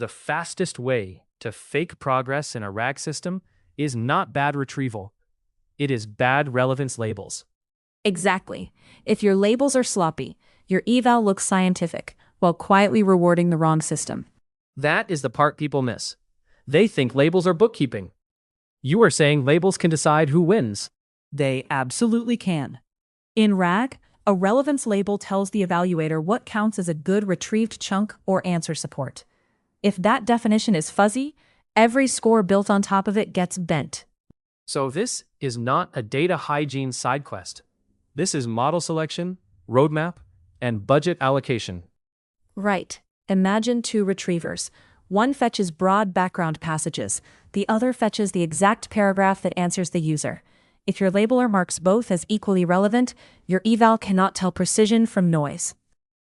The fastest way to fake progress in a RAG system is not bad retrieval. It is bad relevance labels. Exactly. If your labels are sloppy, your eval looks scientific, while quietly rewarding the wrong system. That is the part people miss. They think labels are bookkeeping. You are saying labels can decide who wins. They absolutely can. In RAG, a relevance label tells the evaluator what counts as a good retrieved chunk or answer support. If that definition is fuzzy, every score built on top of it gets bent. So this is not a data hygiene side quest. This is model selection, roadmap, and budget allocation. Right. Imagine two retrievers. One fetches broad background passages. The other fetches the exact paragraph that answers the user. If your labeler marks both as equally relevant, your eval cannot tell precision from noise.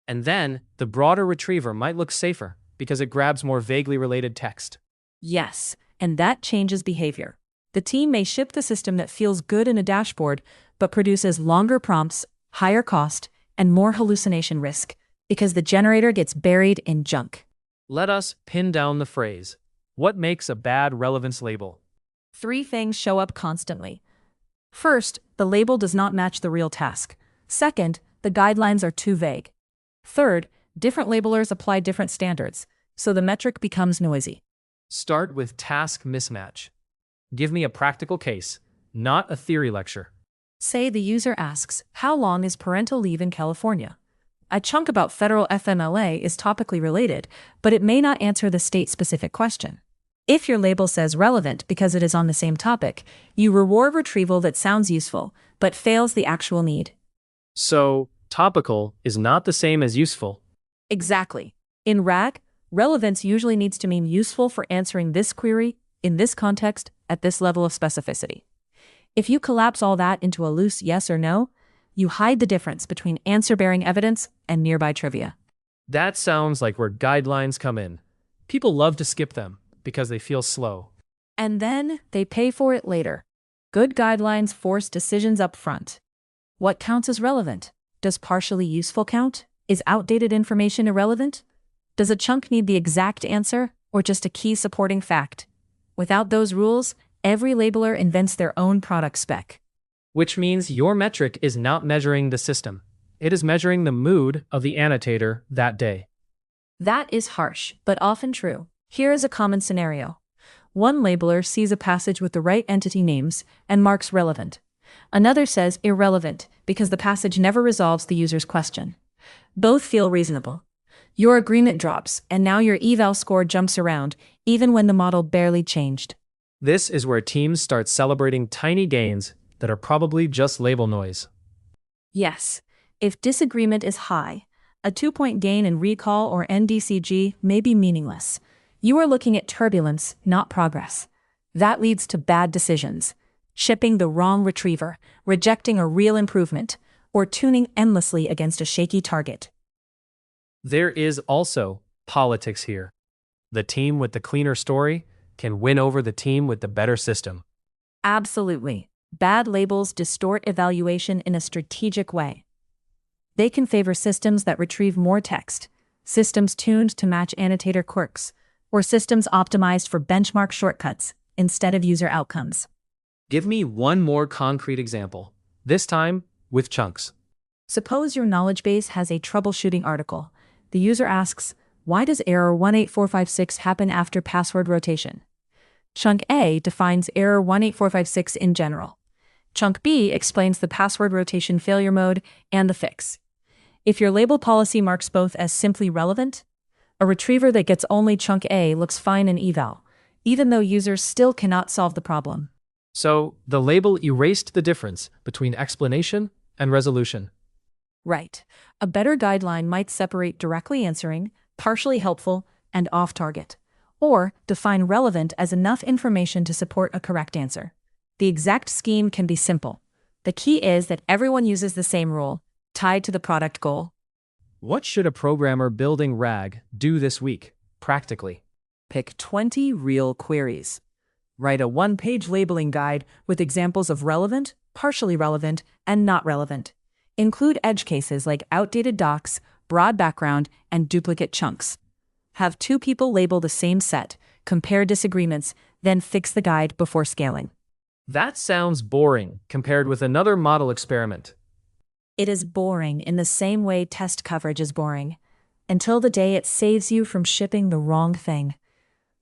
And then, the broader retriever might look safer because it grabs more vaguely related text. Yes, and that changes behavior. The team may ship the system that feels good in a dashboard, but produces longer prompts, higher cost, and more hallucination risk, because the generator gets buried in junk. Let us pin down the phrase. What makes a bad relevance label? 3 things show up constantly. First, the label does not match the real task. Second, the guidelines are too vague. Third, different labelers apply different standards, so the metric becomes noisy. Start with task mismatch. Give me a practical case, not a theory lecture. Say the user asks, how long is parental leave in California? A chunk about federal FMLA is topically related, but it may not answer the state-specific question. If your label says relevant because it is on the same topic, you reward retrieval that sounds useful, but fails the actual need. So, topical is not the same as useful. Exactly. In RAG, relevance usually needs to mean useful for answering this query, in this context, at this level of specificity. If you collapse all that into a loose yes or no, you hide the difference between answer-bearing evidence and nearby trivia. That sounds like where guidelines come in. People love to skip them because they feel slow. And then they pay for it later. Good guidelines force decisions up front. What counts as relevant? Does partially useful count? Is outdated information irrelevant? Does a chunk need the exact answer or just a key supporting fact? Without those rules, every labeler invents their own product spec. Which means your metric is not measuring the system. It is measuring the mood of the annotator that day. That is harsh, but often true. Here is a common scenario. One labeler sees a passage with the right entity names and marks relevant. Another says irrelevant because the passage never resolves the user's question. Both feel reasonable. Your agreement drops, and now your eval score jumps around, even when the model barely changed. This is where teams start celebrating tiny gains that are probably just label noise. Yes, if disagreement is high, a 2-point gain in recall or NDCG may be meaningless. You are looking at turbulence, not progress. That leads to bad decisions. Shipping the wrong retriever, rejecting a real improvement, or tuning endlessly against a shaky target. There is also politics here. The team with the cleaner story can win over the team with the better system. Absolutely. Bad labels distort evaluation in a strategic way. They can favor systems that retrieve more text, systems tuned to match annotator quirks, or systems optimized for benchmark shortcuts instead of user outcomes. Give me one more concrete example, this time with chunks. Suppose your knowledge base has a troubleshooting article. The user asks, why does error 18456 happen after password rotation? Chunk A defines error 18456 in general. Chunk B explains the password rotation failure mode and the fix. If your label policy marks both as simply relevant, a retriever that gets only chunk A looks fine in eval, even though users still cannot solve the problem. So, the label erased the difference between explanation and resolution. Right. A better guideline might separate directly answering, partially helpful, and off-target, or define relevant as enough information to support a correct answer. The exact scheme can be simple. The key is that everyone uses the same rule, tied to the product goal. What should a programmer building RAG do this week, practically? Pick 20 real queries. Write a 1-page labeling guide with examples of relevant, partially relevant, and not relevant. Include edge cases like outdated docs, broad background, and duplicate chunks. Have two people label the same set, compare disagreements, then fix the guide before scaling. That sounds boring compared with another model experiment. It is boring in the same way test coverage is boring, until the day it saves you from shipping the wrong thing.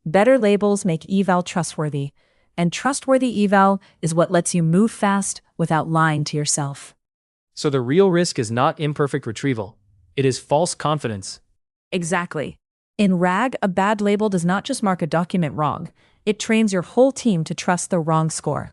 Better labels make eval trustworthy, and trustworthy eval is what lets you move fast without lying to yourself. So the real risk is not imperfect retrieval. It is false confidence. Exactly. In RAG, a bad label does not just mark a document wrong, it trains your whole team to trust the wrong score.